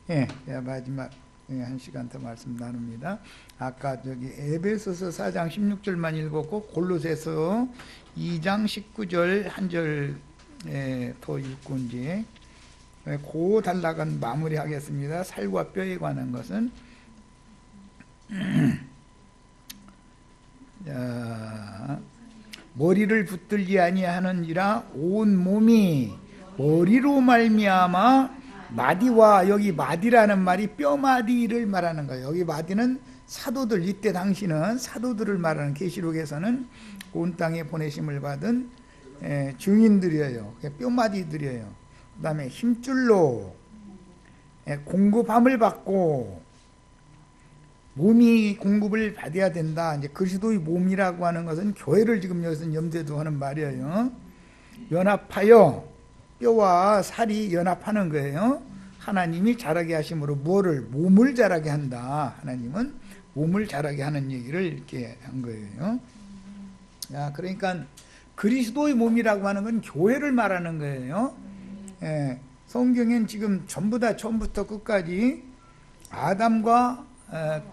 예, 마지막 한 시간 더 말씀 나눕니다. 아까 저기 에베소서 4장 16절만 읽었고 골로새서 2장 19절 한 절 더 읽고 이제 그 단락은 마무리하겠습니다. 살과 뼈에 관한 것은 자, 머리를 붙들지 아니하는지라 온 몸이 머리로 말미암아 마디와, 여기 마디라는 말이 뼈마디를 말하는 거예요. 여기 마디는 사도들, 이때 당시는 사도들을 말하는, 계시록에서는 온 땅에 보내심을 받은 증인들이에요. 뼈마디들이에요. 그 다음에 힘줄로 공급함을 받고, 몸이 공급을 받아야 된다. 이제 그리스도의 몸이라고 하는 것은 교회를 지금 여기서 염두에 두고 하는 말이에요. 연합하여, 뼈와 살이 연합하는 거예요. 하나님이 자라게 하심으로 뭐를? 몸을 자라게 한다. 하나님은 몸을 자라게 하는 얘기를 이렇게 한 거예요. 야, 그러니까 그리스도의 몸이라고 하는 건 교회를 말하는 거예요. 성경엔 지금 전부 다 처음부터 끝까지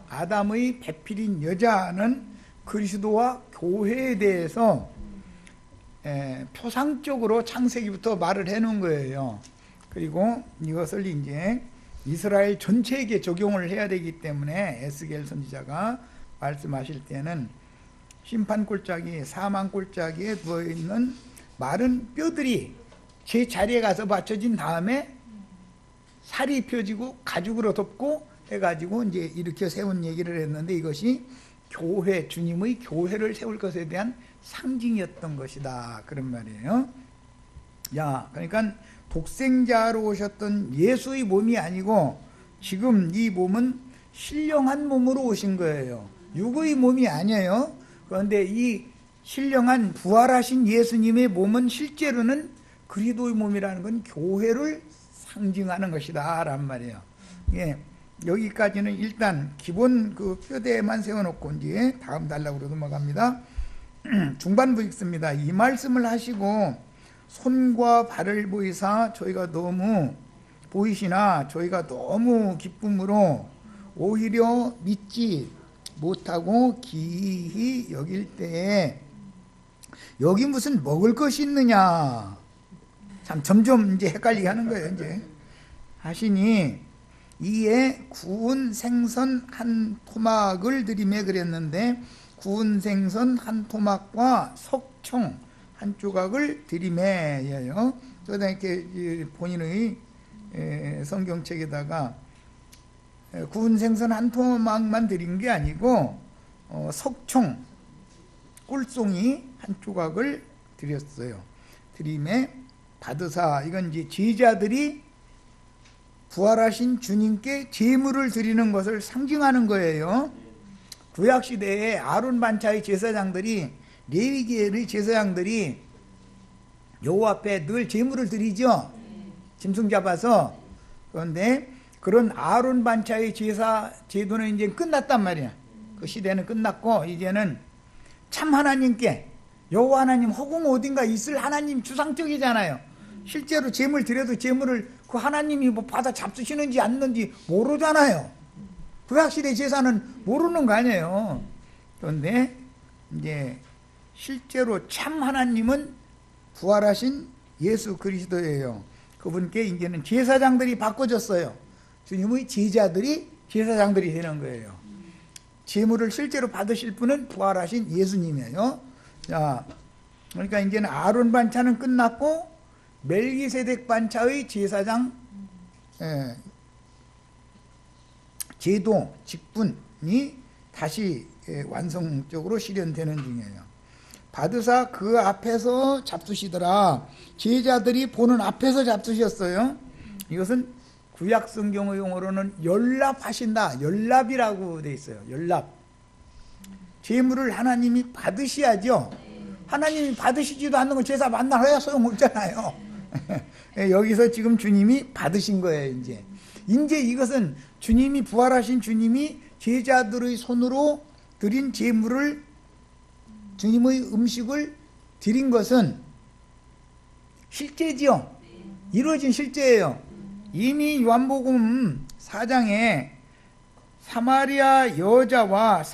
아담의 배필인 여자는 그리스도와 교회에 대해서 표상적으로 창세기부터 말을 해놓은 거예요. 그리고 이것을 이제 이스라엘 전체에게 적용을 해야 되기 때문에 에스겔 선지자가 말씀하실 때는 심판 골짜기, 사망 골짜기에 누워있는 마른 뼈들이 제 자리에 가서 받쳐진 다음에 살이 펴지고 가죽으로 덮고 해가지고 이제 일으켜 세운 얘기를 했는데, 이것이 교회, 주님의 교회를 세울 것에 대한 상징이었던 것이다, 그런 말이에요. 야, 그러니까 독생자로 오셨던 예수의 몸이 아니고 지금 이 몸은 신령한 몸으로 오신 거예요. 육의 몸이 아니에요. 그런데 이 신령한 부활하신 예수님의 몸은 실제로는 그리스도의 몸이라는 건 교회를 상징하는 것이다 라는 말이에요. 예, 여기까지는 일단 기본 그 표대만 세워놓고 이제 다음 단락으로 넘어갑니다. 중반부 읽습니다. 이 말씀을 하시고 손과 발을 보이사 저희가 너무 기쁨으로 오히려 믿지 못하고 기히 여길 때에 여기 무슨 먹을 것이 있느냐, 참 점점 이제 헷갈리게 하는 거예요. 이제 하시니 이에 구운 생선 한 토막을 드리매 그랬는데, 구운 생선 한 토막과 석청 한 조각을 드리매예요. 그러다 이렇게 본인의 성경책에다가 구운 생선 한 토막만 드린 게 아니고 석청, 꿀송이 한 조각을 드렸어요. 드리매 받으사, 이건 이제 제자들이 부활하신 주님께 제물을 드리는 것을 상징하는 거예요. 구약시대에 아론 반차의 제사장들이, 레위계의 제사장들이 여호와 앞에 늘 제물을 드리죠. 짐승 잡아서. 그런데 그런 아론 반차의 제사 제도는 이제 끝났단 말이야. 그 시대는 끝났고 이제는 참 하나님께, 여호와 하나님 허공 어딘가 있을 하나님 주상적이잖아요. 실제로 제물 드려도 제물을 그 하나님이 뭐 받아 잡수시는지 않는지 모르잖아요. 구약시대 제사는 모르는 거 아니에요. 그런데 이제 실제로 참 하나님은 부활하신 예수 그리스도예요. 그분께 이제는 제사장들이 바꿔졌어요. 주님의 제자들이 제사장들이 되는 거예요. 제물을 실제로 받으실 분은 부활하신 예수님이에요. 자, 그러니까 이제는 아론 반차는 끝났고 멜기세덱 반차의 제사장 제도 직분이 다시 완성적으로 실현되는 중이에요. 받으사 그 앞에서 잡수시더라. 제자들이 보는 앞에서 잡수셨어요. 이것은 구약 성경의 용어로는 연납하신다, 연납이라고 돼 있어요. 연납. 제물을 하나님이 받으셔야죠. 하나님이 받으시지도 않는 건 제사 만나야 소용없잖아요. 여기서 지금 주님이 받으신 거예요. 이제 이것은 주님이, 부활하신 주님이 제자들의 손으로 드린 제물을, 주님의 음식을 드린 것은 실제지요. 이루어진 실제예요. 이미 요한복음 4장에 사마리아 여자가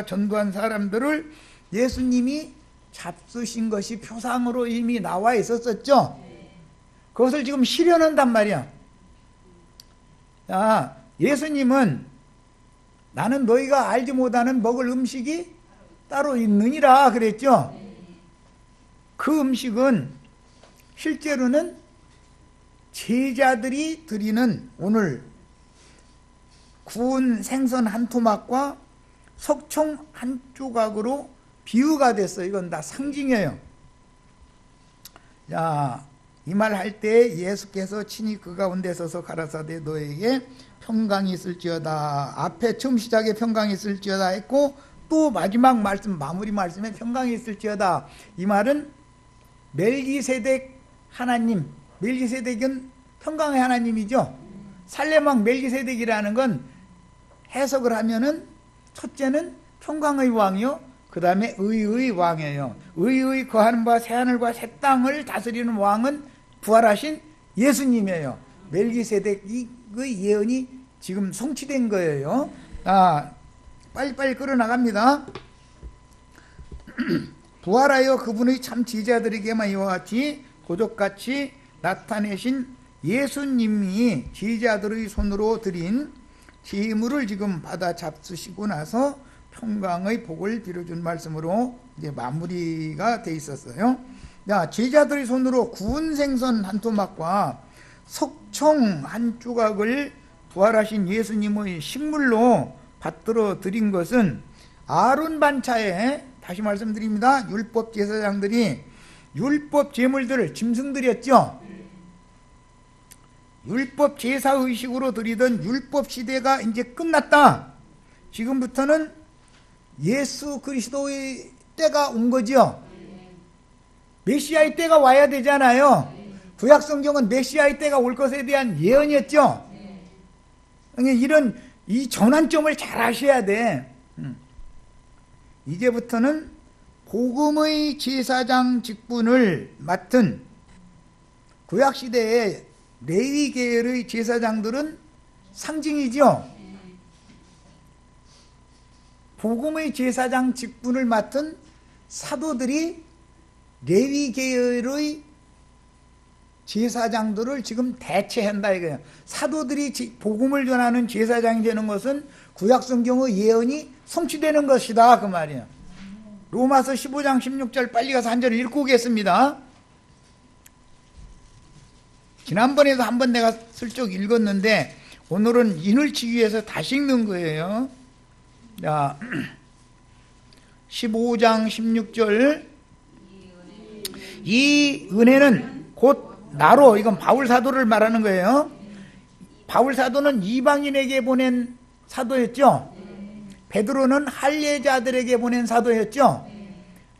전도한 사람들을 예수님이 잡수신 것이 표상으로 이미 나와 있었었죠. 그것을 지금 실현한단 말이야. 자, 예수님은 나는 너희가 알지 못하는 먹을 음식이 따로 있느니라 그랬죠. 그 음식은 실제로는 제자들이 드리는 오늘 구운 생선 한 토막과 석총 한 조각으로 비유가 됐어요. 이건 다 상징이에요. 자, 이 말 할 때 예수께서 친히 그 가운데 서서 가라사대 너에게 평강이 있을지어다. 앞에 처음 시작에 평강이 있을지어다 했고 또 마지막 말씀 마무리 말씀에 평강이 있을지어다. 이 말은 멜기세덱 하나님, 멜기세덱은 평강의 하나님이죠. 살레망 멜기세덱이라는 건 해석을 하면은 첫째는 평강의 왕이요, 그 다음에 의의 왕이에요. 의의 거하는 바 새하늘과 새 땅을 다스리는 왕은 부활하신 예수님이에요. 멜기세덱의 예언이 지금 성취된 거예요. 빨리빨리 끌어나갑니다. 부활하여 그분의 참 제자들에게만 이와 같이 고적같이 나타내신 예수님이 제자들의 손으로 드린 제물을 지금 받아 잡수시고 나서 평강의 복을 빌어준 말씀으로 이제 마무리가 돼 있었어요. 자, 제자들의 손으로 구운 생선 한 토막과 석청 한 조각을 부활하신 예수님의 식물로 받들어 드린 것은 아론 반차에, 다시 말씀드립니다, 율법 제사장들이 율법 제물들을 짐승들이었죠. 율법 제사 의식으로 드리던 율법 시대가 이제 끝났다. 지금부터는 예수 그리스도의 때가 온 거죠. 메시아의 때가 와야 되잖아요. 구약 성경은 메시아의 때가 올 것에 대한 예언이었죠. 이런 이 전환점을 잘 아셔야 돼. 이제부터는 복음의 제사장 직분을 맡은 구약 시대의 레위 계열의 제사장들은 상징이죠. 복음의 제사장 직분을 맡은 사도들이 레위 계열의 제사장들을 지금 대체한다 이거예요. 사도들이 복음을 전하는 제사장이 되는 것은 구약 성경의 예언이 성취되는 것이다 그 말이에요. 로마서 15장 16절 빨리 가서 한 절 읽고 오겠습니다. 지난번에도 한번 내가 슬쩍 읽었는데 오늘은 인을 치기 위해서 다시 읽는 거예요. 자, 15장 16절 이 은혜는 곧 나로, 이건 바울 사도를 말하는 거예요. 바울 사도는 이방인에게 보낸 사도였죠. 베드로는 할례자들에게 보낸 사도였죠.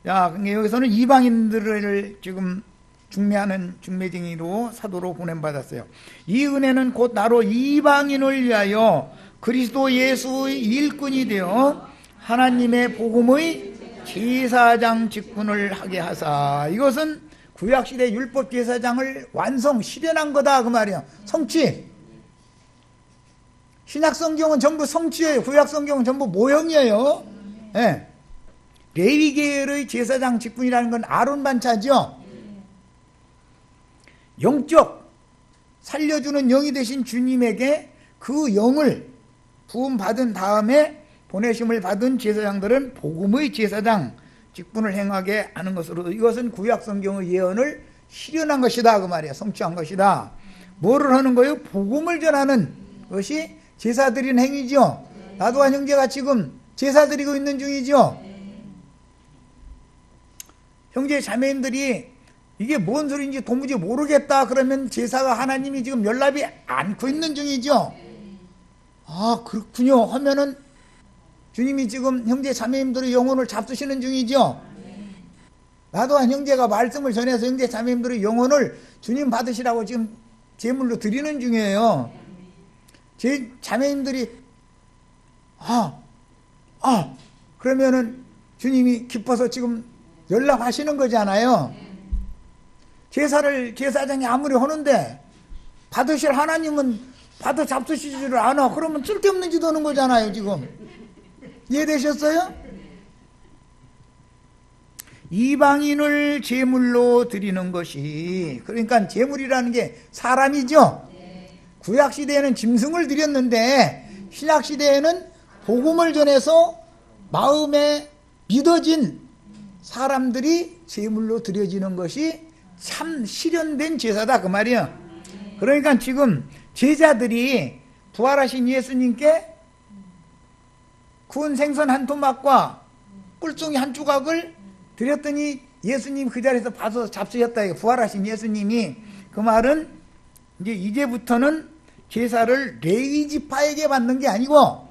자, 여기서는 이방인들을 지금 중매하는 중매쟁이로 사도로 보냄받았어요. 이 은혜는 곧 나로 이방인을 위하여 그리스도 예수의 일꾼이 되어 하나님의 복음의 제사장 직분을 하게 하사. 이것은 구약시대 율법 제사장을 완성, 실현한 거다 그 말이에요. 성취. 신약성경은 전부 성취예요. 구약성경은 전부 모형이에요. 네. 레위계열의 제사장 직분이라는 건 아론 반차죠. 영적 살려주는 영이 되신 주님에게 그 영을 부음받은 다음에 보내심을 받은 제사장들은 복음의 제사장 직분을 행하게 하는 것으로, 이것은 구약성경의 예언을 실현한 것이다 그 말이야. 성취한 것이다. 뭐를 하는 거예요? 복음을 전하는 것이 제사드린 행위죠. 나도한 형제가 지금 제사드리고 있는 중이죠. 형제 자매님들이 이게 뭔 소리인지 도무지 모르겠다 그러면 제사가 하나님이 지금 연락이 않고 있는 중이죠. 아 그렇군요 하면은 주님이 지금 형제 자매님들의 영혼을 잡수시는 중이죠. 나도 한 형제가 말씀을 전해서 형제 자매님들의 영혼을 주님 받으시라고 지금 제물로 드리는 중이에요. 제 자매님들이 그러면은 주님이 기뻐서 지금 연락하시는 거잖아요. 제사를 제사장이 아무리 하는데 받으실 하나님은 받아 잡수시지를 않아. 그러면 쓸데없는 짓 하는 거잖아요, 지금. 이해되셨어요? 이방인을 제물로 드리는 것이, 그러니까 제물이라는 게 사람이죠. 구약시대에는 짐승을 드렸는데 신약시대에는 복음을 전해서 마음에 믿어진 사람들이 제물로 드려지는 것이 참 실현된 제사다, 그 말이야. 그러니까 지금 제자들이 부활하신 예수님께 구운 생선 한 토막과 꿀송이 한 조각을 드렸더니 예수님 그 자리에서 봐서 잡수셨다. 부활하신 예수님이. 그 말은 이제부터는 제사를 레위 지파에게 받는 게 아니고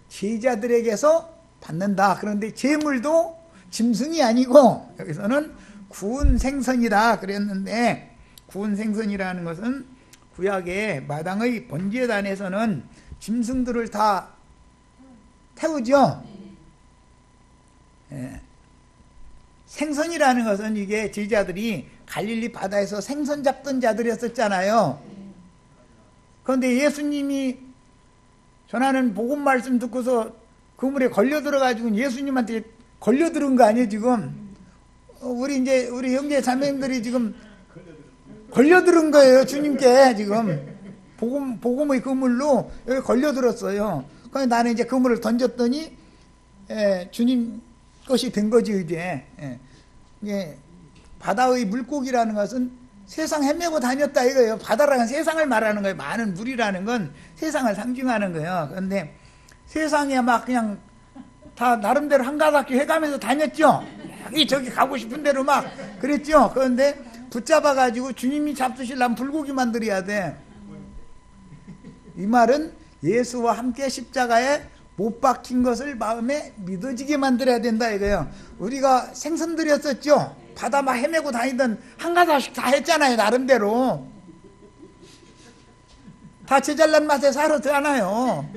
제자들에게서 받는다. 그런데 제물도 짐승이 아니고 여기서는 구운 생선이다 그랬는데, 구운 생선이라는 것은 구약의 마당의 번제단에서는 짐승들을 다 태우죠. 예. 생선이라는 것은 이게 제자들이 갈릴리 바다에서 생선 잡던 자들이었었잖아요. 그런데 예수님이 전하는 복음 말씀 듣고서 그물에 걸려 들어가지고 예수님한테 걸려 들은 거 아니에요, 지금? 우리 형제 자매님들이 지금 걸려 들은 거예요, 주님께. 지금 복음의 그물로 여기 걸려 들었어요. 그래서 나는 이제 그물을 던졌더니 주님 것이 된 거지, 이제. 바다의 물고기라는 것은 세상 헤매고 다녔다 이거예요. 바다라는 세상을 말하는 거예요. 많은 물이라는 건 세상을 상징하는 거예요. 그런데 세상에 막 그냥 다 나름대로 한가닥 해가면서 다녔죠. 여기 저기 가고 싶은 대로 막 그랬죠. 그런데 붙잡아가지고 주님이 잡수시려면 불고기 만들어야 돼. 이 말은 예수와 함께 십자가에 못 박힌 것을 마음에 믿어지게 만들어야 된다 이거예요. 우리가 생선들이었었죠. 바다 막 헤매고 다니던 한가닥씩 다 했잖아요, 나름대로. 다 제잘난 맛에 살았잖아요.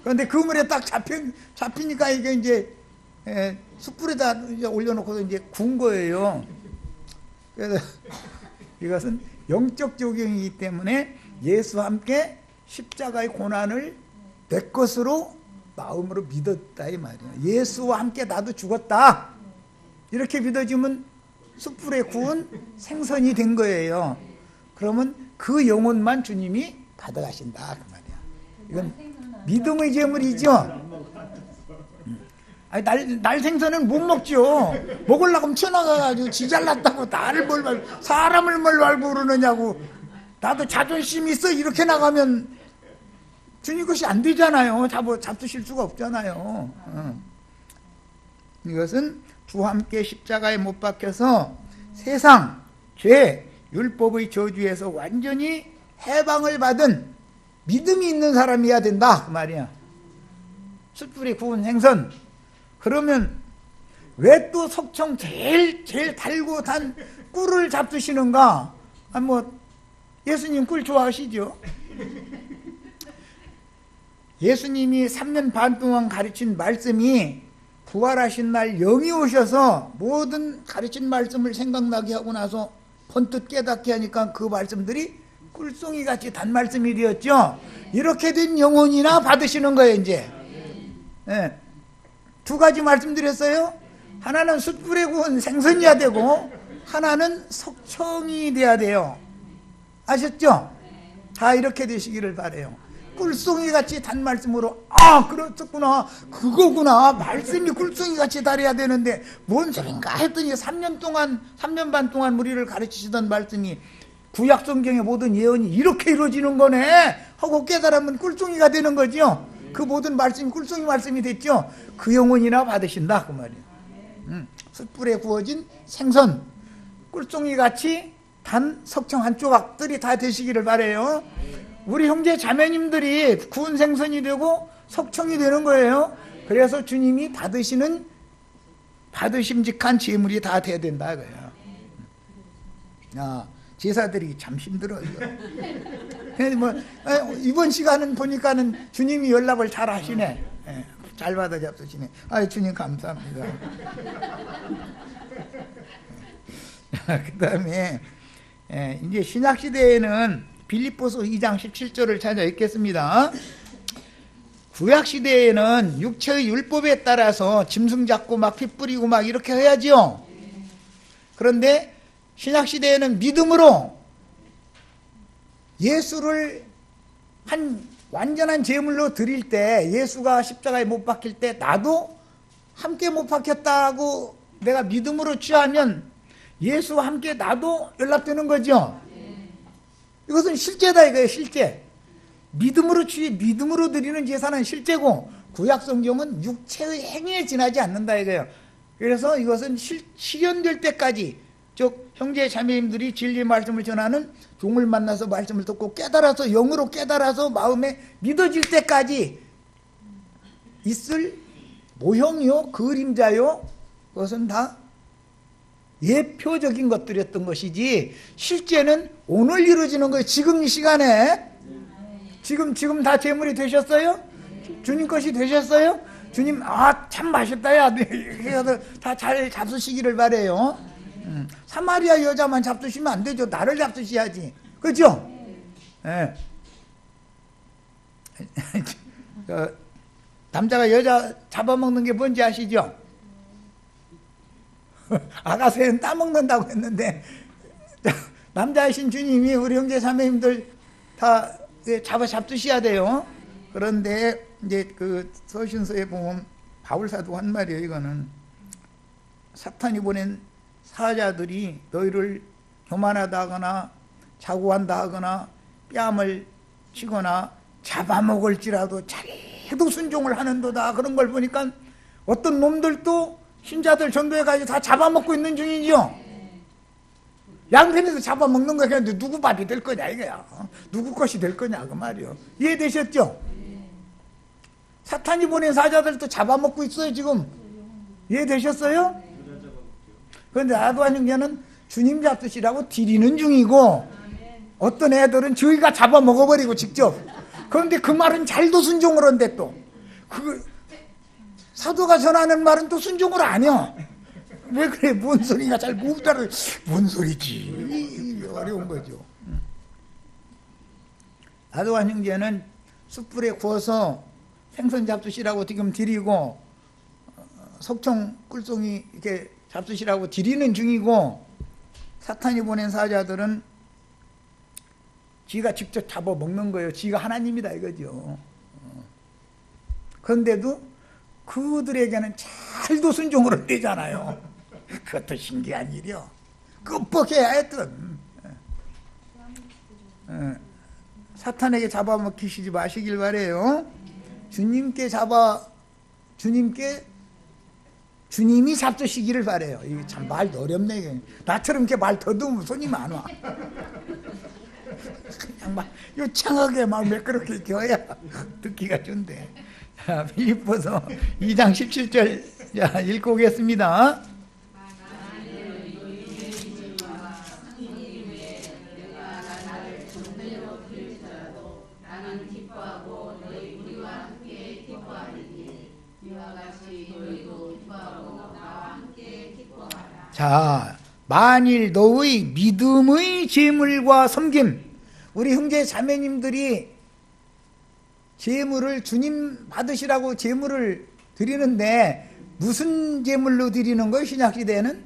그런데 그물에 딱 잡히니까 이게 이제 숯불에다 올려놓고서 이제 구운 거예요. 그래서 이것은 영적 적용이기 때문에 예수와 함께 십자가의 고난을 내 것으로 마음으로 믿었다 이 말이에요. 예수와 함께 나도 죽었다. 이렇게 믿어지면 숯불에 구운 생선이 된 거예요. 그러면 그 영혼만 주님이 받아가신다 그 말이야. 이건 믿음의 제물이죠. 아니, 날 생선은 못 먹죠. 먹으려고 하면 튀어나가가지고 지 잘났다고 나를 뭘 말고 사람을 뭘 말고 그러느냐고. 나도 자존심 있어 이렇게 나가면 주님 것이 안 되잖아요. 잡수실 수가 없잖아요. 이것은 주와 함께 십자가에 못 박혀서 세상, 죄, 율법의 저주에서 완전히 해방을 받은 믿음이 있는 사람이어야 된다 그 말이야. 숯불에 구운 생선. 그러면 왜 또 석청 제일 달고 단 꿀을 잡수시는가? 예수님 꿀 좋아하시죠? 예수님이 3년 반 동안 가르친 말씀이 부활하신 날 영이 오셔서 모든 가르친 말씀을 생각나게 하고 나서 번뜩 깨닫게 하니까 그 말씀들이 꿀송이같이 단 말씀이 되었죠. 이렇게 된 영혼이나 받으시는 거예요 이제. 네. 두 가지 말씀드렸어요. 하나는 숯불에 구운 생선이어야 되고 하나는 석청이 돼야 돼요. 아셨죠? 다 이렇게 되시기를 바라요. 꿀송이같이 단 말씀으로 그렇구나 그거구나 말씀이 꿀송이같이 달아야 되는데 뭔 소린가 했더니 3년 반 동안 우리를 가르치시던 말씀이 구약 성경의 모든 예언이 이렇게 이루어지는 거네 하고 깨달으면 꿀송이가 되는 거죠. 그 모든 말씀이 꿀송이 말씀이 됐죠. 그 영혼이나 받으신다 그 말이에요. 숯불에 구워진 생선 꿀송이같이 단 석청 한 조각들이 다 되시기를 바라요. 우리 형제 자매님들이 구운 생선이 되고 석청이 되는 거예요. 그래서 주님이 받으심직한 제물이 다 돼야 된다 이거예요. 제사들이 참 힘들어 이거. 이번 시간은 보니까는 주님이 연락을 잘 하시네. 잘 받아 잡수시네. 주님 감사합니다. 그 다음에 이제 신약 시대에는 빌립보서 2장 17절을 찾아 읽겠습니다. 구약시대에는 육체의 율법에 따라서 짐승 잡고 막 피 뿌리고 막 이렇게 해야지요. 그런데 신약시대에는 믿음으로 예수를 한 완전한 제물로 드릴 때, 예수가 십자가에 못 박힐 때 나도 함께 못 박혔다고 내가 믿음으로 취하면 예수와 함께 나도 연락되는 거죠. 이것은 실제다 이거예요. 실제. 믿음으로 믿음으로 드리는 제사는 실제고, 구약 성경은 육체의 행위에 지나지 않는다 이거예요. 그래서 이것은 실현될 때까지, 즉 형제 자매님들이 진리의 말씀을 전하는 종을 만나서 말씀을 듣고 깨달아서, 영으로 깨달아서 마음에 믿어질 때까지 있을 모형이요, 그림자요, 그것은 다 예표적인 것들이었던 것이지, 실제는 오늘 이루어지는 거예요. 지금 이 시간에. 지금 다 제물이 되셨어요? 주님 것이 되셨어요? 주님, 참 맛있다 야, 다 잘 잡수시기를 바래요. 사마리아 여자만 잡수시면 안 되죠. 나를 잡수셔야지. 그죠? 예. 남자가 여자 잡아먹는 게 뭔지 아시죠? 아가새는 따먹는다고 했는데, 남자이신 주님이 우리 형제 자매님들 다 잡수셔야 돼요. 그런데 이제 그 서신서에 보면 바울 사도가 한 말이에요. 이거는 사탄이 보낸 사자들이 너희를 교만하다 하거나 자고한다 하거나 뺨을 치거나 잡아먹을지라도 잘해도 순종을 하는도다. 그런 걸 보니까 어떤 놈들도 신자들 전도해 가지고 다 잡아먹고 있는 중이죠. 양편에서 잡아먹는 거야. 근데 누구 밥이 될 거냐 이거야. 누구 것이 될 거냐 그 말이요. 이해되셨죠? 사탄이 보낸 사자들도 잡아먹고 있어요 지금. 이해되셨어요? 그런데 아도아님께는 주님 잡수시라고 드리는 중이고, 어떤 애들은 저희가 잡아먹어버리고 직접. 그런데 그 말은 잘도 순종을 한대. 또 그 사도가 전하는 말은 또 순종을 안 해요. 왜 그래? 뭔 소리가 잘 못 알아. 뭔 소리지? 어려운 거죠. 아도안 형제는 숯불에 구워서 생선 잡수시라고 지금 드리고, 석청 꿀송이 이렇게 잡수시라고 드리는 중이고, 사탄이 보낸 사자들은 지가 직접 잡아 먹는 거예요. 지가 하나님이다 이거죠. 그런데도 그들에게는 잘도 순종을 한대잖아요. 그것도 신기한 일이요. 끔뻑해 하여튼. 사탄에게 잡아먹히시지 마시길 바래요. 주님이 잡수시기를 바래요. 이게 참 말도 어렵네. 나처럼 이렇게 말 더듬으면 손님 안 와. 그냥 막 요창하게 막 매끄럽게 겨야 듣기가 좋은데. 자, 빌립보서 2장 17절 읽고 오겠습니다. 자, 만일 너의 믿음의 제물과 섬김, 우리 형제 자매님들이 제물을 주님 받으시라고 제물을 드리는데 무슨 제물로 드리는 거예요? 신약시대에는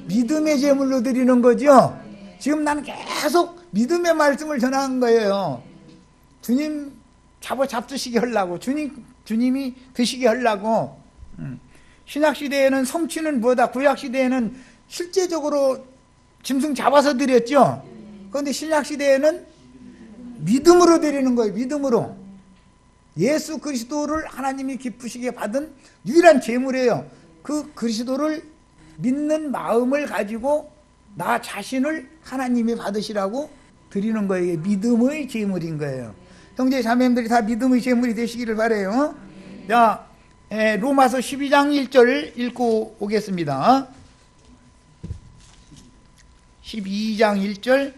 믿음의 제물로 드리는 거죠. 지금 나는 계속 믿음의 말씀을 전하는 거예요. 주님 잡수시게 하려고, 주님이 드시게 하려고. 신약시대에는 성취는 뭐다? 구약시대에는 실제적으로 짐승 잡아서 드렸죠. 그런데 신약시대에는 믿음으로 드리는 거예요. 믿음으로. 예수 그리스도를 하나님이 기쁘시게 받은 유일한 제물이에요. 그 그리스도를 믿는 마음을 가지고 나 자신을 하나님이 받으시라고 드리는 거예요. 믿음의 제물인 거예요. 형제 자매님들이 다 믿음의 제물이 되시기를 바라요. 자, 로마서 12장 1절 읽고 오겠습니다. 12장 1절.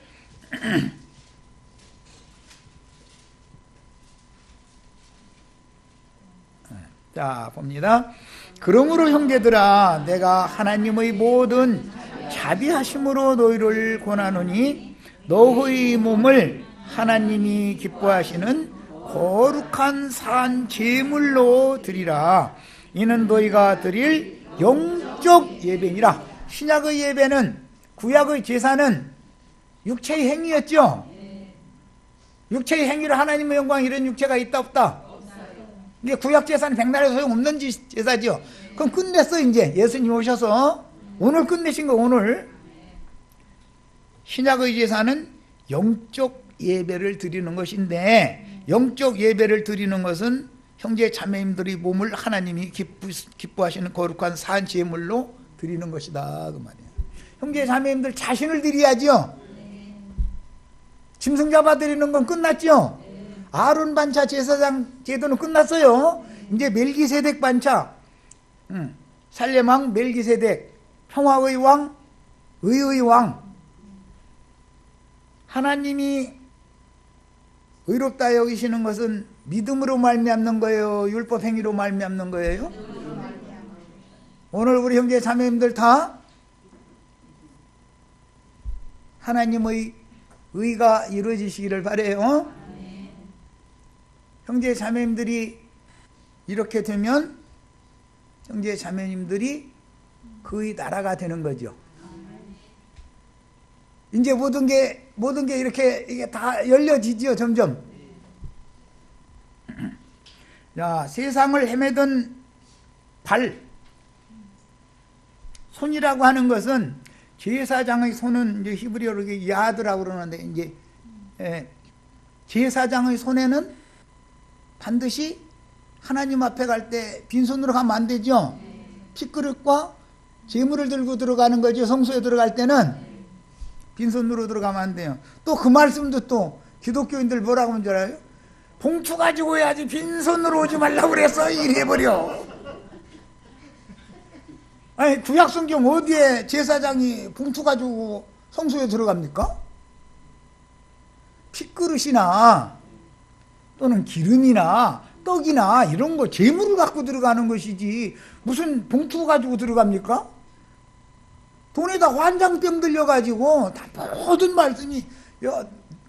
자, 봅니다. 그러므로 형제들아, 내가 하나님의 모든 자비하심으로 너희를 권하노니 너희 몸을 하나님이 기뻐하시는 거룩한 산 제물로 드리라. 이는 너희가 드릴 영적 예배니라. 신약의 예배는, 구약의 제사는 육체의 행위였죠. 육체의 행위로 하나님의 영광 이런 육체가 있다 없다? 이게 구약 제사는 백날에 소용없는 제사죠. 그럼 끝냈어. 이제 예수님 오셔서 오늘 끝내신 거. 오늘 신약의 제사는 영적 예배를 드리는 것인데, 영적 예배를 드리는 것은 형제 자매님들의 몸을 하나님이 기뻐하시는 거룩한 산 제물로 드리는 것이다 그 말이에요. 형제 자매님들 자신을 드려야죠. 짐승 잡아 드리는 건 끝났죠. 아론 반차 제사장 제도는 끝났어요. 이제 멜기세덱 반차, 살렘 왕 멜기세덱, 평화의 왕, 의의 왕. 하나님이 의롭다 여기시는 것은 믿음으로 말미암는 거예요? 율법 행위로 말미암는 거예요? 오늘 우리 형제 자매님들 다 하나님의 의가 이루어지시기를 바라요. 형제 자매님들이 이렇게 되면 형제 자매님들이 그의 나라가 되는 거죠. 이제 모든 게 이렇게 이게 다 열려지지요, 점점. 자, 세상을 헤매던 발, 손이라고 하는 것은 제사장의 손은 이제 히브리어로 야드라고 그러는데, 이제 제사장의 손에는 반드시 하나님 앞에 갈 때 빈손으로 가면 안 되죠. 핏그릇과 제물을 들고 들어가는 거죠. 성소에 들어갈 때는 빈손으로 들어가면 안 돼요. 또 그 말씀도 또 기독교인들 뭐라고 하는 줄 알아요? 봉투 가지고 해야지 빈손으로 오지 말라고 그랬어. 이래버려. 아니, 구약 성경 어디에 제사장이 봉투 가지고 성소에 들어갑니까? 핏그릇이나 또는 기름이나 떡이나 이런 거 제물을 갖고 들어가는 것이지 무슨 봉투 가지고 들어갑니까? 돈에다 환장병 들려가지고 다 모든 말씀이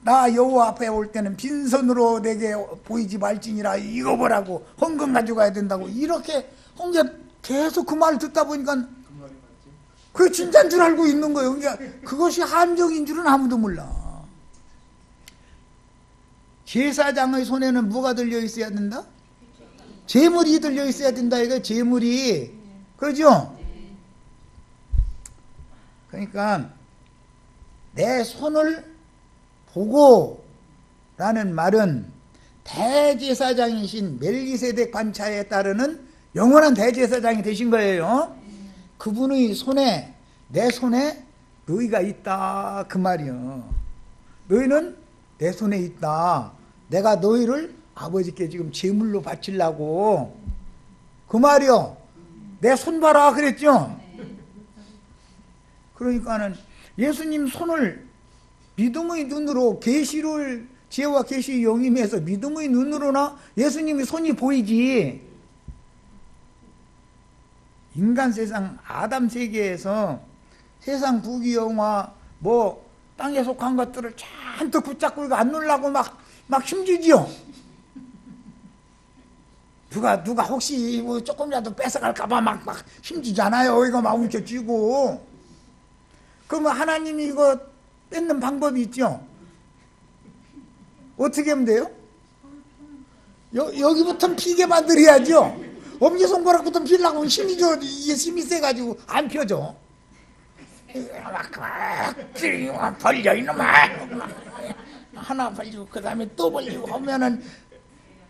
나 여호와 앞에 올 때는 빈손으로 내게 보이지 말지니라, 이거 보라고, 헌금 가져가야 된다고, 이렇게 홍제 계속 그 말을 듣다 보니까 그게 진짜인 줄 알고 있는 거예요. 그러니까 그것이 함정인 줄은 아무도 몰라. 제사장의 손에는 뭐가 들려 있어야 된다? 제물이 들려 있어야 된다. 이거 제물이, 그죠? 그러니까 내 손을 보고 라는 말은 대제사장이신 멜기세덱 반차에 따르는 영원한 대제사장이 되신 거예요. 그분의 손에, 내 손에 너희가 있다 그 말이요. 너희는 내 손에 있다. 내가 너희를 아버지께 지금 제물로 바치려고 그 말이요. 내 손 봐라 그랬죠. 그러니까는 예수님 손을 믿음의 눈으로, 계시를 지혜와 계시 영임해서 믿음의 눈으로나 예수님의 손이 보이지. 인간 세상 아담 세계에서 세상 부귀영화 뭐 땅에 속한 것들을 잔뜩 붙잡고 이거 안 놀라고 막 힘주지요. 누가 혹시 뭐 조금이라도 뺏어갈까봐 막 힘주잖아요. 이거 막 움켜쥐고. 그러면 하나님이 이거 뺏는 방법이 있죠. 어떻게 하면 돼요? 여기부터 피게 만들어야죠. 엄지손가락부터 피려고 하면 힘이 줘. 이게 힘이 세가지고 안 펴져. 막 벌려 이놈아. 하나 벌리고 그 다음에 또 벌리고 하면은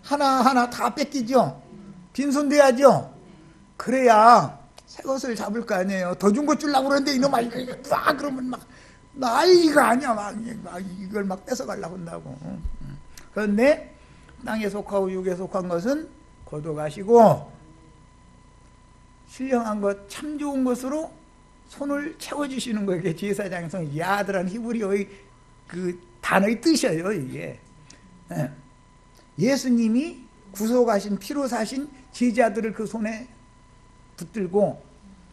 하나하나 다 뺏기죠. 빈손 돼야죠. 그래야 새 것을 잡을 거 아니에요. 더 준 거 주려고 그러는데 이놈아 이거 막 그러면 막 난리가 아니야. 막 이걸 막 뺏어가려고 한다고. 그런데 땅에 속하고 육에 속한 것은 거둬가시고 신령한 것, 참 좋은 것으로 손을 채워주시는 거예요. 이게 제사장의 손, 야드라는 히브리어의 그 단어의 뜻이에요. 이게 예수님이 구속하신, 피로 사신 제자들을 그 손에 붙들고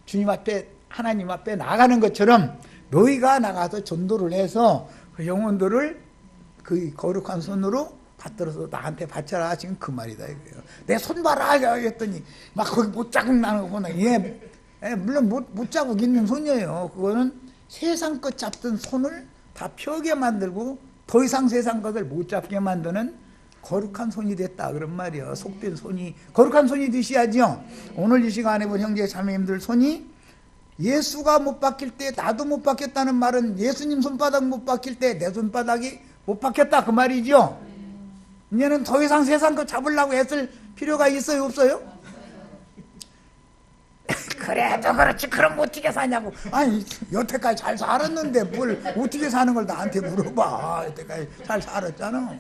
주님 앞에, 하나님 앞에 나가는 것처럼 너희가 나가서 전도를 해서 그 영혼들을 그 거룩한 손으로 받들어서 나한테 바쳐라. 지금 그 말이다 이거예요. 내 손 봐라 했더니 막 거기 못자국 나는 거 보나. 물론 못자국 있는 손이에요. 그거는 세상 것 잡던 손을 다 펴게 만들고 더 이상 세상 것을 못 잡게 만드는 거룩한 손이 됐다 그런 말이에요. 속된 손이 거룩한 손이 되셔야죠. 오늘 이 시간에 본 형제 자매님들 손이 예수가 못 박힐 때 나도 못 박혔다는 말은 예수님 손바닥 못 박힐 때 내 손바닥이 못 박혔다 그 말이죠. 이제는 더 이상 세상 거 잡으려고 애쓸 필요가 있어요 없어요? 그래도 그렇지 그럼 어떻게 사냐고. 아니 여태까지 잘 살았는데 뭘 어떻게 사는 걸 나한테 물어봐. 여태까지 잘 살았잖아.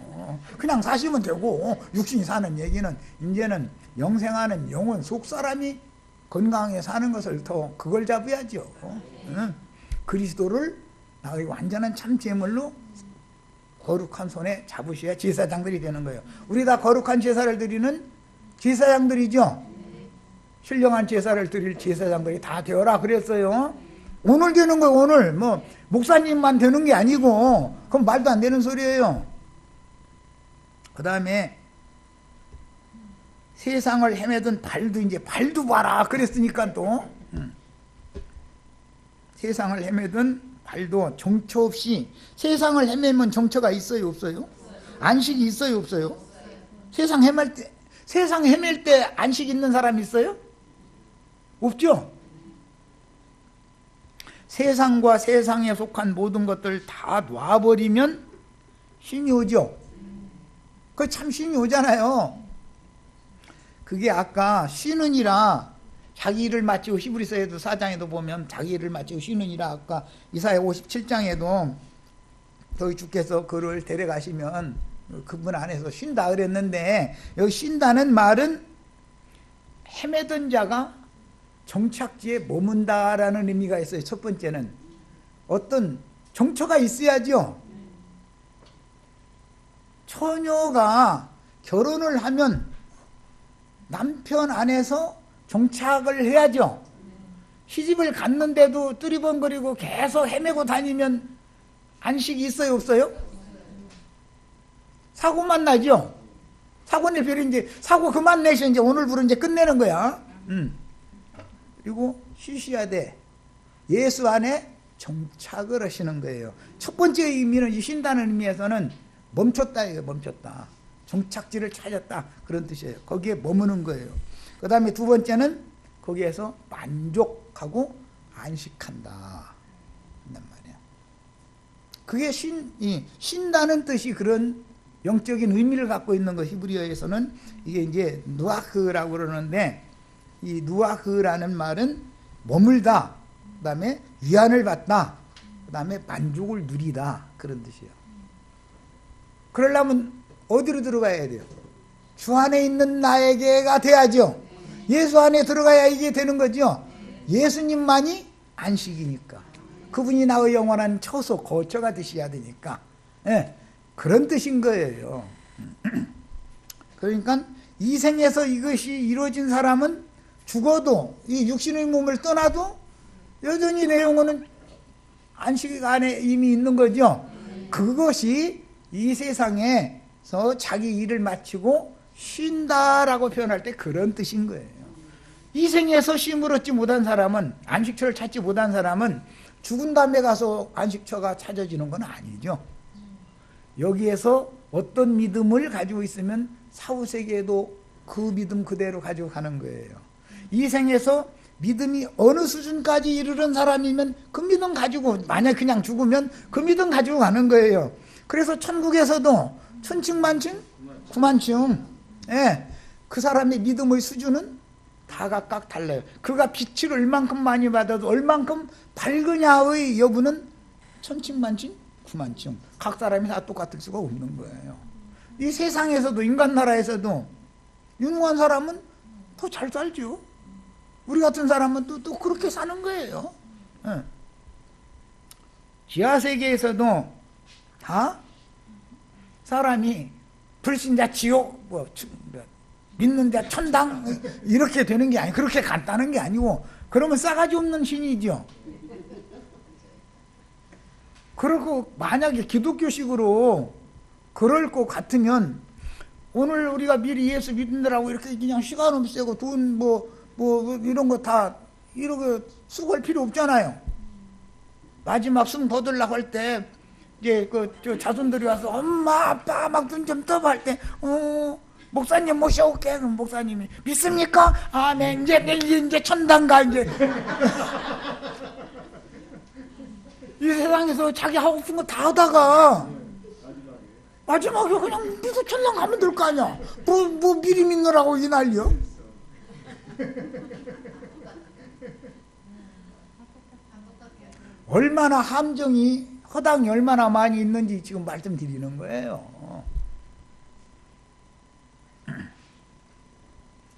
그냥 사시면 되고 육신이 사는 얘기는 이제는 영생하는 영혼 속사람이 건강하게 사는 것을 더 그걸 잡아야죠. 그리스도를 나의 완전한 참 제물로 거룩한 손에 잡으셔야 제사장들이 되는 거예요. 우리 다 거룩한 제사를 드리는 제사장들이죠. 신령한 제사를 드릴 제사장들이 다 되어라 그랬어요. 오늘 되는 거예요. 오늘 뭐 목사님만 되는 게 아니고 그건 말도 안 되는 소리예요. 그 다음에 세상을 헤매던 발도 이제 발도 봐라 그랬으니까 또 세상을 헤매던 발도 정처 없이. 세상을 헤매면 정처가 있어요 없어요? 안식이 있어요 없어요? 세상 헤맬 때 안식 있는 사람 있어요? 없죠? 세상과 세상에 속한 모든 것들 다 놔버리면 신이 오죠. 그 참 신이 오잖아요. 그게 아까 쉬느니라 자기 일을 마치고 히브리서에도 4장에도 보면 자기 일을 마치고 쉬느니라 아까 이사야 57장에도 저희 주께서 그를 데려가시면 그분 안에서 쉰다 그랬는데 여기 쉰다는 말은 헤매던 자가 정착지에 머문다라는 의미가 있어요. 첫 번째는 어떤 정처가 있어야죠. 처녀가 결혼을 하면 남편 안에서 정착을 해야죠. 시집을 갔는데도 뜨리번거리고 계속 헤매고 다니면 안식이 있어요 없어요? 사고만 나죠. 사고 낼 필요 이제 사고 그만 내셔. 이제 오늘부로 이제 끝내는 거야. 그리고 쉬셔야 돼. 예수 안에 정착을 하시는 거예요. 첫 번째 의미는 이 쉰다는 의미에서는 멈췄다 이거 멈췄다. 정착지를 찾았다 그런 뜻이에요. 거기에 머무는 거예요. 그 다음에 두 번째는 거기에서 만족하고 안식한다 한단 말이야. 그게 쉰다는 뜻이 그런 영적인 의미를 갖고 있는 거. 히브리어에서는 이게 이제 누아흐라고 그러는데 이 누아흐라는 말은 머물다, 그 다음에 위안을 받다, 그 다음에 만족을 누리다 그런 뜻이에요. 그러려면 어디로 들어가야 돼요? 주 안에 있는 나에게가 돼야죠. 예수 안에 들어가야 이게 되는 거죠. 예수님만이 안식이니까. 그분이 나의 영원한 처소 거처가 되셔야 되니까. 네, 그런 뜻인 거예요. 그러니까 이 생에서 이것이 이루어진 사람은 죽어도 이 육신의 몸을 떠나도 여전히 내 영혼은 안식 안에 이미 있는 거죠. 그것이 이 세상에서 자기 일을 마치고 쉰다라고 표현할 때 그런 뜻인 거예요. 이 생에서 쉼을 얻지 못한 사람은, 안식처를 찾지 못한 사람은 죽은 다음에 가서 안식처가 찾아지는 건 아니죠. 여기에서 어떤 믿음을 가지고 있으면 사후세계에도 그 믿음 그대로 가지고 가는 거예요. 이 생에서 믿음이 어느 수준까지 이르는 사람이면 그 믿음 가지고, 만약 그냥 죽으면 그 믿음 가지고 가는 거예요. 그래서 천국에서도 천층만층 구만층, 예, 그 사람의 믿음의 수준은 다 각각 달라요. 그가 빛을 얼만큼 많이 받아도 얼만큼 밝으냐의 여부는 천층만층 구만층, 각 사람이 다 똑같을 수가 없는 거예요. 이 세상에서도, 인간 나라에서도 유능한 사람은 더 잘 살죠. 우리 같은 사람은 또 그렇게 사는 거예요. 예. 지하세계에서도 다 사람이 불신자 지옥, 믿는 자 천당 이렇게 되는 게 아니고, 그렇게 간단한 게 아니고, 그러면 싸가지 없는 신이죠. 그리고 만약에 기독교식으로 그럴 것 같으면 오늘 우리가 미리 예수 믿는다라고 이렇게 그냥 시간 없애고 돈 이런 거 다 이렇게 쓰고 할 필요 없잖아요. 마지막 숨 거들라고 할 때 이제 저 자손들이 와서 엄마 아빠 막 눈 좀 떠봐 할 때 목사님 모셔올게. 그럼 목사님이 믿습니까? 아, 네, 이제 천당 가 이제. 이 세상에서 자기 하고 싶은 거 다 하다가 마지막에 그냥 믿어 천당 가면 될 거 아니야. 뭐 미리 믿느라고 이 난리야. 얼마나 함정이 허당이 얼마나 많이 있는지 지금 말씀드리는 거예요.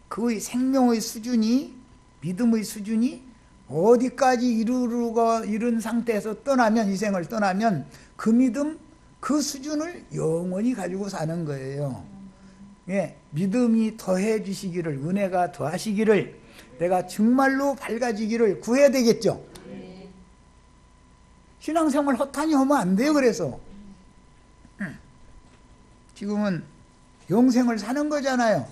그의 생명의 수준이, 믿음의 수준이 어디까지 이른 상태에서 떠나면, 이 생을 떠나면 그 믿음, 그 수준을 영원히 가지고 사는 거예요. 예, 믿음이 더해 주시기를, 은혜가 더하시기를, 내가 정말로 밝아지기를 구해야 되겠죠. 신앙생활 허탄이 하면 안 돼요. 그래서 지금은 영생을 사는 거잖아요.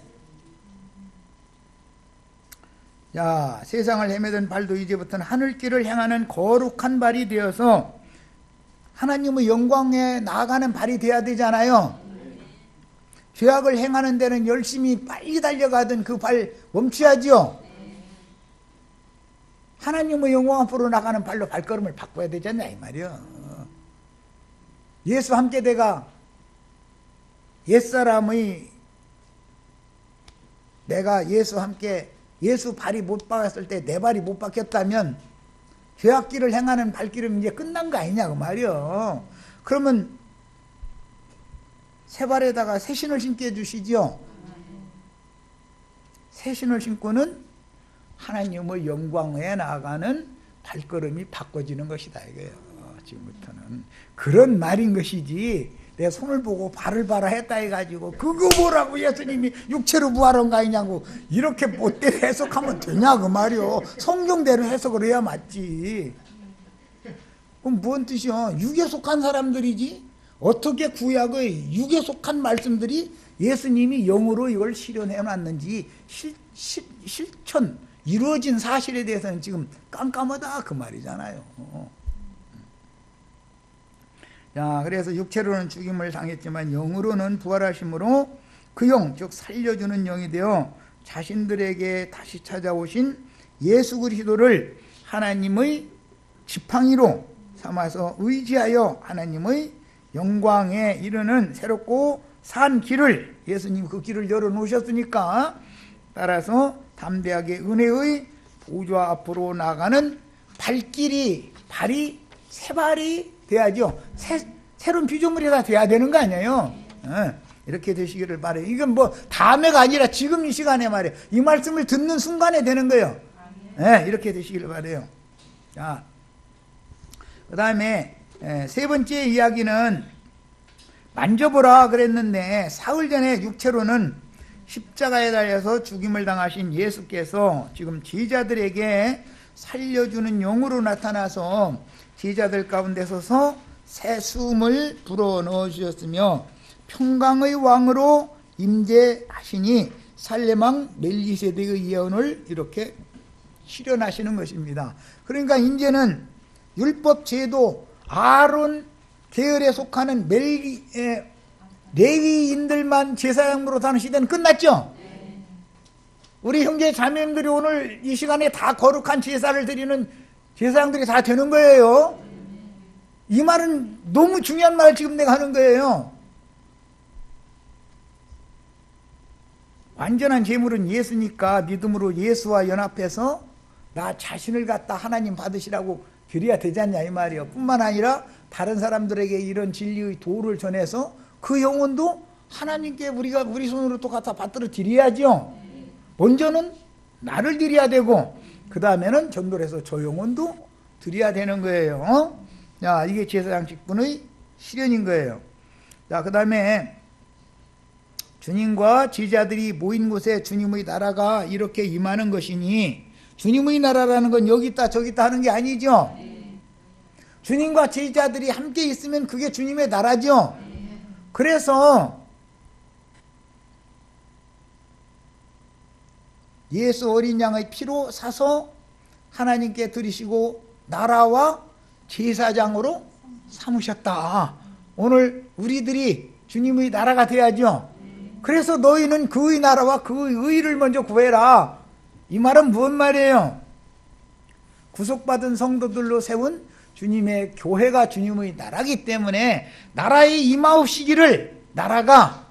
자, 세상을 헤매던 발도 이제부터는 하늘길을 향하는 거룩한 발이 되어서 하나님의 영광에 나아가는 발이 돼야 되잖아요. 죄악을 행하는 데는 열심히 빨리 달려가던 그 발 멈춰야죠. 하나님의 영광 앞으로 나가는 발로 발걸음을 바꿔야 되잖냐 이 말이요. 예수 함께 내가 옛사람의 내가 예수 함께 예수 발이 못 박았을 때 내 발이 못 박혔다면 죄악길을 행하는 발길은 이제 끝난 거 아니냐고 말이요. 그러면 새 발에다가 새 신을 신게 해주시죠. 새 신을 신고는 하나님의 영광에 나아가는 발걸음이 바꿔지는 것이다 이거예요. 지금부터는 그런 말인 것이지 내 손을 보고 발을 봐라 했다 해가지고 그거 뭐라고 예수님이 육체로 부활한 거 아니냐고 이렇게 못되게 해석하면 되냐 그 말이요. 성경대로 해석을 해야 맞지. 그럼 뭔 뜻이야? 육에 속한 사람들이지 어떻게 구약의 육에 속한 말씀들이 예수님이 영으로 이걸 실현해 놨는지 실천 이루어진 사실에 대해서는 지금 깜깜하다 그 말이잖아요. 자, 그래서 육체로는 죽임을 당했지만 영으로는 부활하심으로 그 영, 즉 살려주는 영이 되어 자신들에게 다시 찾아오신 예수 그리스도를 하나님의 지팡이로 삼아서 의지하여 하나님의 영광에 이르는 새롭고 산 길을 예수님 그 길을 열어놓으셨으니까 따라서 담대하게 은혜의 보좌 앞으로 나가는 발길이 발이 새 발이 돼야죠. 새로운 피조물이 다 돼야 되는 거 아니에요. 이렇게 되시기를 바래요. 이건 뭐 다음에가 아니라 지금 이 시간에 말이에요. 이 말씀을 듣는 순간에 되는 거예요. 이렇게 되시기를 바래요. 자, 그 다음에 세 번째 이야기는 만져보라 그랬는데 사흘 전에 육체로는 십자가에 달려서 죽임을 당하신 예수께서 지금 제자들에게 살려주는 영으로 나타나서 제자들 가운데 서서 새 숨을 불어넣어 주셨으며 평강의 왕으로 임재하시니 살렘왕 멜기세덱의 예언을 이렇게 실현하시는 것입니다. 그러니까 이제는 율법 제도 아론 계열에 속하는 레위인들만 제사장으로 사는 시대는 끝났죠. 우리 형제 자매님들이 오늘 이 시간에 다 거룩한 제사를 드리는 제사장들이 다 되는 거예요. 이 말은 너무 중요한 말 지금 내가 하는 거예요. 완전한 제물은 예수니까 믿음으로 예수와 연합해서 나 자신을 갖다 하나님 받으시라고 드려야 되지 않냐 이 말이에요. 뿐만 아니라 다른 사람들에게 이런 진리의 도를 전해서 그 영혼도 하나님께 우리가 우리 손으로 또 갖다 받들어 드려야죠. 먼저는 나를 드려야 되고 그 다음에는 전도를 해서 저 영혼도 드려야 되는 거예요. 자, 이게 제사장 직분의 실현인 거예요. 자, 그 다음에 주님과 제자들이 모인 곳에 주님의 나라가 이렇게 임하는 것이니 주님의 나라라는 건 여기 있다 저기 있다 하는 게 아니죠. 주님과 제자들이 함께 있으면 그게 주님의 나라죠. 그래서 예수 어린 양의 피로 사서 하나님께 드리시고 나라와 제사장으로 삼으셨다. 오늘 우리들이 주님의 나라가 돼야죠. 그래서 너희는 그의 나라와 그의 의를 먼저 구해라. 이 말은 무슨 말이에요? 구속받은 성도들로 세운 주님의 교회가 주님의 나라기 때문에 나라의 임하옵시기를, 나라가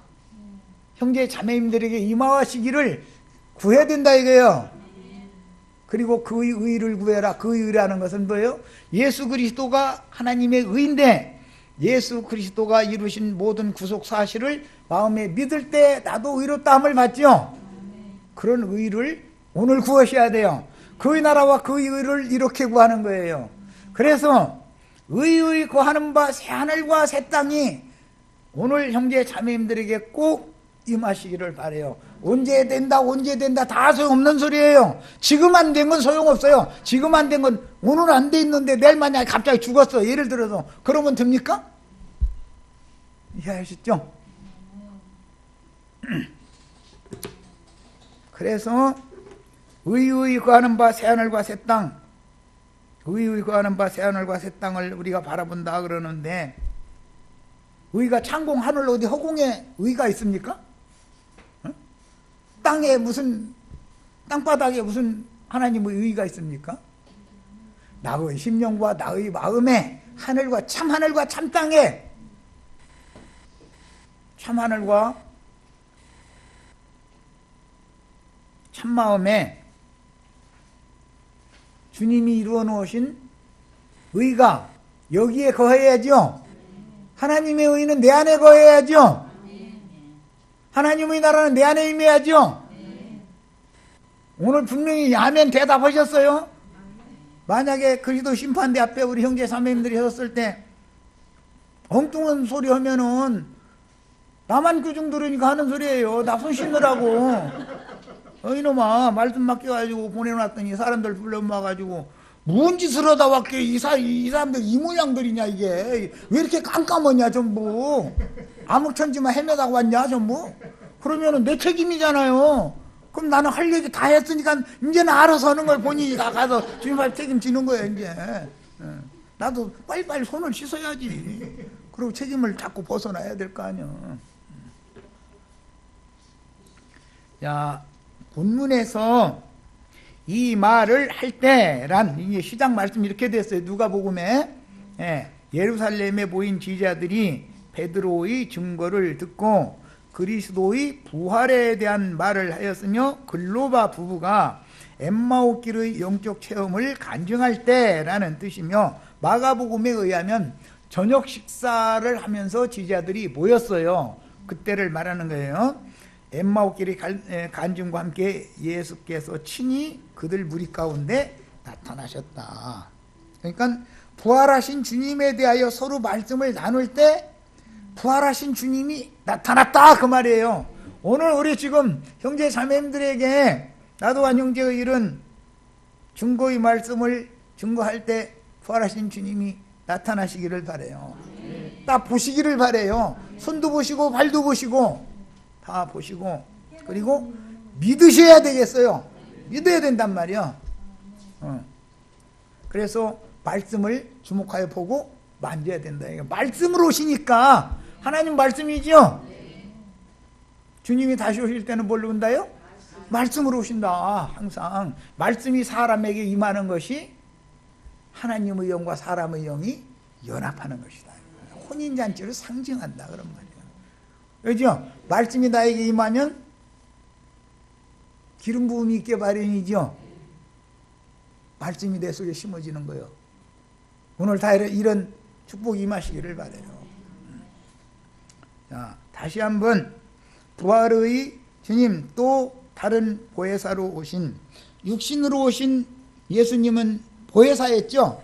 형제 자매님들에게 임하옵시기를 구해야 된다 이거예요. 그리고 그의 의를 구해라. 그의 의라는 것은 뭐예요? 예수 그리스도가 하나님의 의인데 예수 그리스도가 이루신 모든 구속 사실을 마음에 믿을 때 나도 의롭다함을 받죠. 그런 의를 오늘 구하셔야 돼요. 그의 나라와 그의 의를 이렇게 구하는 거예요. 그래서 의의 구하는 바 새하늘과 새 땅이 오늘 형제 자매님들에게 꼭 임하시기를 바라요. 언제 된다 다 소용없는 소리예요. 지금 안 된 건 소용없어요. 지금 안 된 건 오늘 안 돼 있는데 내일 만약에 갑자기 죽었어, 예를 들어서, 그러면 됩니까? 이해하셨죠? 그래서 의의 구하는 바 새하늘과 새 땅, 의의 구하는 바 새하늘과 새 땅을 우리가 바라본다 그러는데, 의가 창공 하늘 어디 허공에 의가 있습니까? 땅에 무슨, 땅바닥에 무슨 하나님의 의가 있습니까? 나의 심령과 나의 마음에 하늘과 참 땅에, 참 하늘과 참 마음에 주님이 이루어 놓으신 의가 여기에 거해야죠. 하나님의 의는 내 안에 거해야죠. 하나님의 나라는 내 안에 임해야죠. 오늘 분명히 아멘 대답하셨어요. 만약에 그리스도 심판대 앞에 우리 형제 자매님들이 섰을 때 엉뚱한 소리 하면은 나만 그중 들으니까 하는 소리예요. 나 손 씻느라고. 이놈아, 말씀 맡겨가지고 보내놨더니 사람들 불러 모아가지고 무슨 짓을 하다 왔게 이 사람들 이 모양들이냐 이게. 왜 이렇게 깜깜하냐 전부. 암흑천지만 헤매다가 왔냐 전부. 그러면은 내 책임이잖아요. 그럼 나는 할 얘기 다 했으니까 이제는 알아서 하는 걸 본인이 다 가서 주님한테 책임지는 거예요 이제. 나도 빨리빨리 손을 씻어야지. 그리고 책임을 자꾸 벗어나야 될 거 아니야. 자, 본문에서 이 말을 할 때란 이게 시작 말씀이 이렇게 됐어요. 누가복음에 예루살렘에 모인 지자들이 베드로의 증거를 듣고 그리스도의 부활에 대한 말을 하였으며 글로바 부부가 엠마오길의 영적 체험을 간증할 때라는 뜻이며, 마가복음에 의하면 저녁 식사를 하면서 지자들이 모였어요. 그때를 말하는 거예요. 엠마오길의 간증과 함께 예수께서 친히 그들 무리 가운데 나타나셨다. 그러니까 부활하신 주님에 대하여 서로 말씀을 나눌 때 부활하신 주님이 나타났다 그 말이에요. 오늘 우리 지금 형제 자매님들에게 나도한 형제의 일은 증거의 말씀을 증거할 때 부활하신 주님이 나타나시기를 바라요. 딱 보시기를 바라요. 손도 보시고 발도 보시고 다 보시고, 그리고 믿으셔야 되겠어요. 믿어야 된단 말이야. 그래서 말씀을 주목하여 보고 만져야 된다. 말씀으로 오시니까 하나님 말씀이죠. 주님이 다시 오실 때는 뭘로 온다요? 말씀으로 오신다. 항상 말씀이 사람에게 임하는 것이 하나님의 영과 사람의 영이 연합하는 것이다. 혼인잔치를 상징한다 그런 말이에요. 그렇죠? 말씀이 나에게 임하면 기름 부음이 있게 마련이죠. 말씀이 내 속에 심어지는 거예요. 오늘 다 이런 축복이 임하시기를 바라요. 자, 다시 한번 부활의 주님, 또 다른 보혜사로 오신, 육신으로 오신 예수님은 보혜사였죠.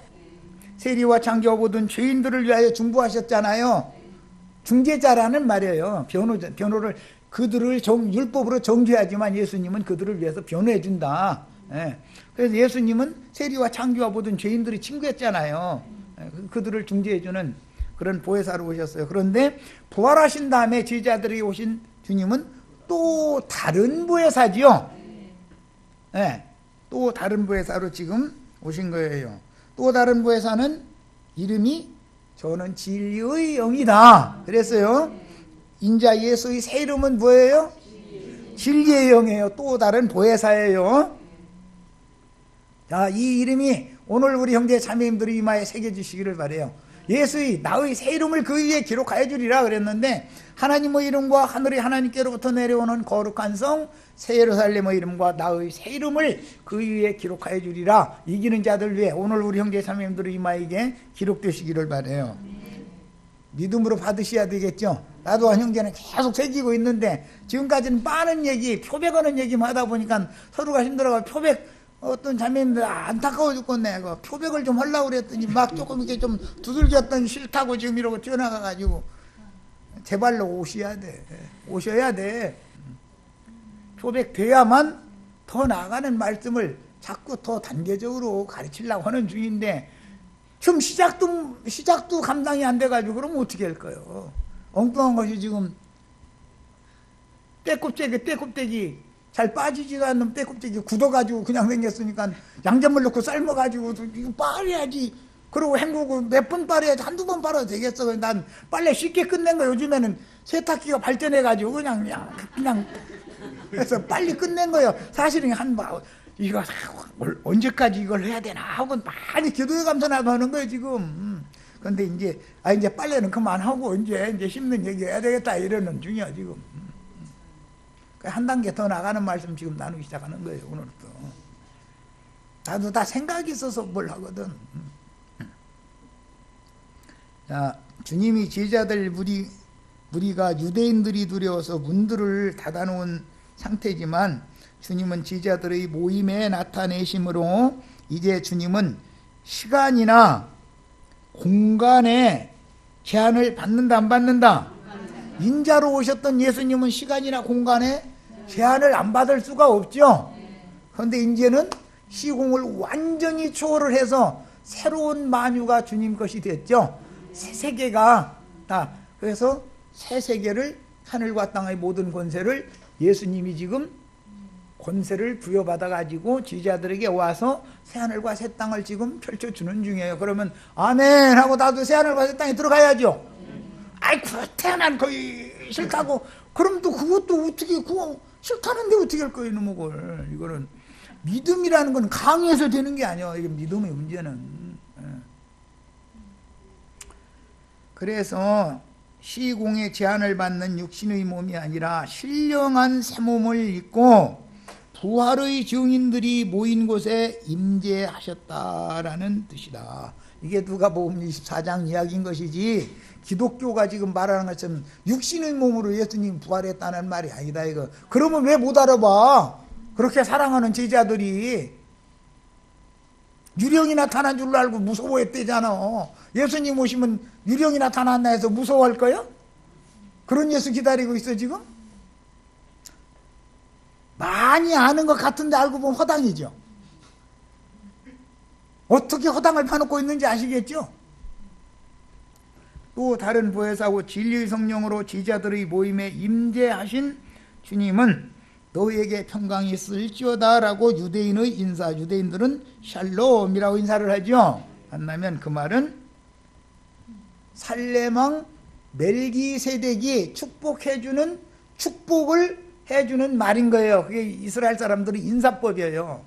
세리와 창조와 모든 죄인들을 위하여 중보하셨잖아요. 중재자라는 말이에요. 변호를 그들을 율법으로 정죄하지만 예수님은 그들을 위해서 변호해 준다. 그래서 예수님은 세리와 창조와 모든 죄인들이 친구였잖아요. 그들을 중재해 주는 그런 보혜사로 오셨어요. 그런데 부활하신 다음에 제자들이 오신 주님은 또 다른 보혜사지요. 네, 또 다른 보혜사로 지금 오신 거예요. 또 다른 보혜사는 이름이 저는 진리의 영이다 그랬어요. 인자 예수의 새 이름은 뭐예요? 진리의 영이에요. 또 다른 보혜사예요. 자, 이 이름이 오늘 우리 형제 자매님들이 이마에 새겨주시기를 바래요. 예수의 나의 새 이름을 그 위에 기록하여 주리라 그랬는데, 하나님의 이름과 하늘의 하나님께로부터 내려오는 거룩한 성 새 예루살렘의 이름과 나의 새 이름을 그 위에 기록하여 주리라. 이기는 자들 위해 오늘 우리 형제 자매님들의 이마에게 기록되시기를 바래요. 믿음으로 받으셔야 되겠죠. 나도 한 형제는 계속 새기고 있는데 지금까지는 많은 얘기, 표백하는 얘기만 하다 보니까 서로가 힘들어가지고 표백, 어떤 자매님들 안타까워 죽겠네. 그 표백을 좀 하려고 그랬더니 막 조금 이렇게 좀 두들겼더니 싫다고 지금 이러고 뛰어나가가지고, 제발로 오셔야 돼. 오셔야 돼. 표백 돼야만 더 나아가는 말씀을 자꾸 더 단계적으로 가르치려고 하는 중인데, 지금 시작도 감당이 안 돼가지고 그러면 어떻게 할 거예요? 엉뚱한 것이 지금 떼껍데기 잘 빠지지도 않는 떼껍데기 굳어가지고 그냥 생겼으니까 양념을 넣고 삶아가지고 이거 빨아야지. 그리고 헹구고 몇 번 빨아야지. 한두 번 빨아도 되겠어. 난 빨래 쉽게 끝낸 거. 요즘에는 세탁기가 발전해가지고 그냥 그래서 빨리 끝낸 거예요. 사실은 이거 언제까지 이걸 해야 되나 하고 많이 기도에 감사나도 하는 거예요 지금. 근데 이제 빨래는 그만하고 이제 씹는 얘기 해야 되겠다 이러는 중이야 지금. 한 단계 더 나가는 말씀 지금 나누기 시작하는 거예요 오늘부터. 나도 다 생각이 있어서 뭘 하거든. 자, 주님이 제자들 무리가 유대인들이 두려워서 문들을 닫아놓은 상태지만 주님은 제자들의 모임에 나타내심으로 이제 주님은 시간이나 공간에 제한을 받는다 안 받는다? 인자로 오셨던 예수님은 시간이나 공간에 제한을 안 받을 수가 없죠. 그런데 이제는 시공을 완전히 초월을 해서 새로운 만유가 주님 것이 됐죠. 새 세계가 다. 그래서 새 세계를, 하늘과 땅의 모든 권세를 예수님이 지금 권세를 부여받아 가지고 제자들에게 와서 새하늘과 새 땅을 지금 펼쳐주는 중이에요. 그러면 아멘 하고 나도 새하늘과 새 땅에 들어가야죠. 아이 태어난 거의 싫다고. 그럼 또 그것도 어떻게 그거 싫다는데 어떻게 할 거예요 이놈의 걸. 이거는 믿음이라는 건 강해서 되는 게 아니야. 이게 믿음의 문제는. 그래서 시공의 제한을 받는 육신의 몸이 아니라 신령한 새 몸을 입고 부활의 증인들이 모인 곳에 임재하셨다라는 뜻이다. 이게 누가복음 24장 이야기인 것이지, 기독교가 지금 말하는 것처럼 육신의 몸으로 예수님 부활했다는 말이 아니다 이거. 그러면 왜 못 알아봐? 그렇게 사랑하는 제자들이 유령이 나타난 줄 알고 무서워했대잖아. 예수님 오시면 유령이 나타났나 해서 무서워할 거요? 그런 예수 기다리고 있어 지금? 많이 아는 것 같은데 알고 보면 허당이죠. 어떻게 허당을 파놓고 있는지 아시겠죠? 또 다른 보혜사고 진리의 성령으로 제자들의 모임에 임재하신 주님은 너에게 평강이 있을지어다 라고 유대인의 인사, 유대인들은 샬롬이라고 인사를 하죠. 만나면 그 말은 살레망 멜기세덱이 축복을 해주는 말인 거예요. 그게 이스라엘 사람들의 인사법이에요.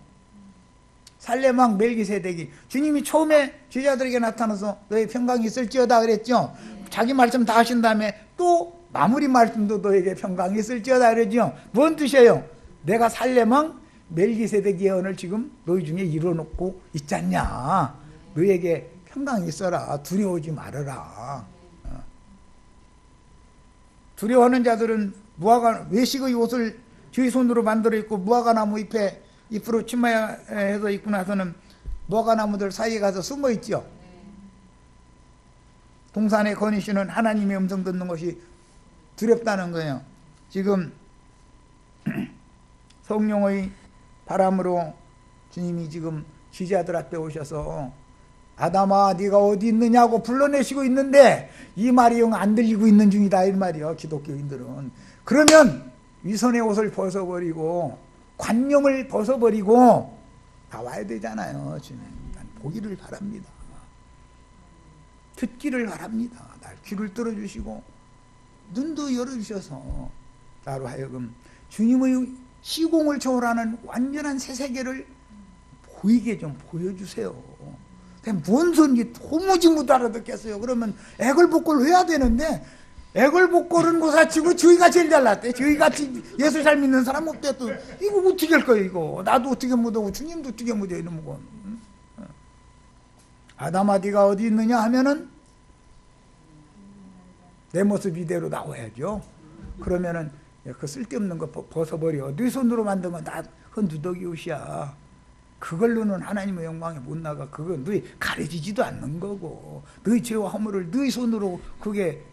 살레망 멜기세덱이, 주님이 처음에 제자들에게 나타나서 너의 평강이 있을지어다 그랬죠. 자기 말씀 다 하신 다음에 또 마무리 말씀도 너에게 평강이 있을지어다 그랬죠. 뭔 뜻이에요? 내가 살레망 멜기세덱 예언을 지금 너희 중에 이뤄놓고 있잖냐. 너에게 평강이 있어라. 두려워하지 말아라. 두려워하는 자들은 외식의 옷을 저희 손으로 만들어 입고 무화과나무 잎으로 치마해서 입고 나서는 무화과나무들 사이에 가서 숨어 있죠. 동산의 거니시는 하나님의 음성 듣는 것이 두렵다는 거예요. 지금 성령의 바람으로 주님이 지금 제자들 앞에 오셔서 아담아 네가 어디 있느냐고 불러내시고 있는데 이 말이 영 안 들리고 있는 중이다 이 말이요. 기독교인들은. 그러면 위선의 옷을 벗어버리고 관념을 벗어버리고 나와야 되잖아요. 주님 보기를 바랍니다. 듣기를 바랍니다. 날 귀를 뚫어주시고 눈도 열어주셔서 나로 하여금 주님의 시공을 초월하는 완전한 새 세계를 보이게 좀 보여주세요. 뭔 소리인지 도무지 못 알아듣겠어요. 그러면 애걸복걸 해야 되는데 애걸복걸은 고사치고 저희가 제일 잘났대. 저희같이 예수 잘 믿는 사람 없대. 또 이거 어떻게 할 거예요 이거. 나도 어떻게 못하고 주님도 어떻게 못해 이놈 건. 아담아 네가 어디 있느냐 하면은 내 모습 이대로 나와야죠. 그러면은 그 쓸데없는 거 벗어버려. 네 손으로 만든 건 다 헌두더기 옷이야. 그걸로는 하나님의 영광에 못 나가. 그건 너희 가려지지도 않는 거고 너희 죄와 허물을 너희 손으로 그게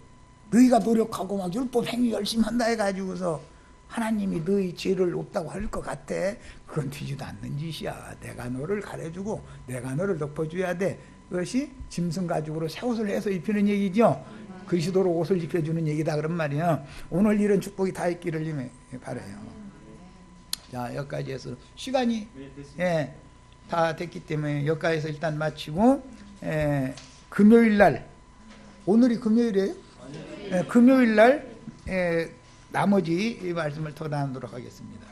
너희가 노력하고 막 율법 행위 열심히 한다 해가지고서 하나님이 너희 죄를 없다고 할 것 같아. 그건 되지도 않는 짓이야. 내가 너를 가려주고 내가 너를 덮어줘야 돼. 그것이 짐승 가죽으로 새 옷을 해서 입히는 얘기죠. 그리스도로 옷을 입혀주는 얘기다 그런 말이야. 오늘 이런 축복이 다 있기를 바라요. 자, 여기까지 해서 시간이 다 됐기 때문에 여기까지 해서 일단 마치고 금요일 날 오늘이 금요일이에요? 금요일 날 나머지 이 말씀을 더 나누도록 하겠습니다.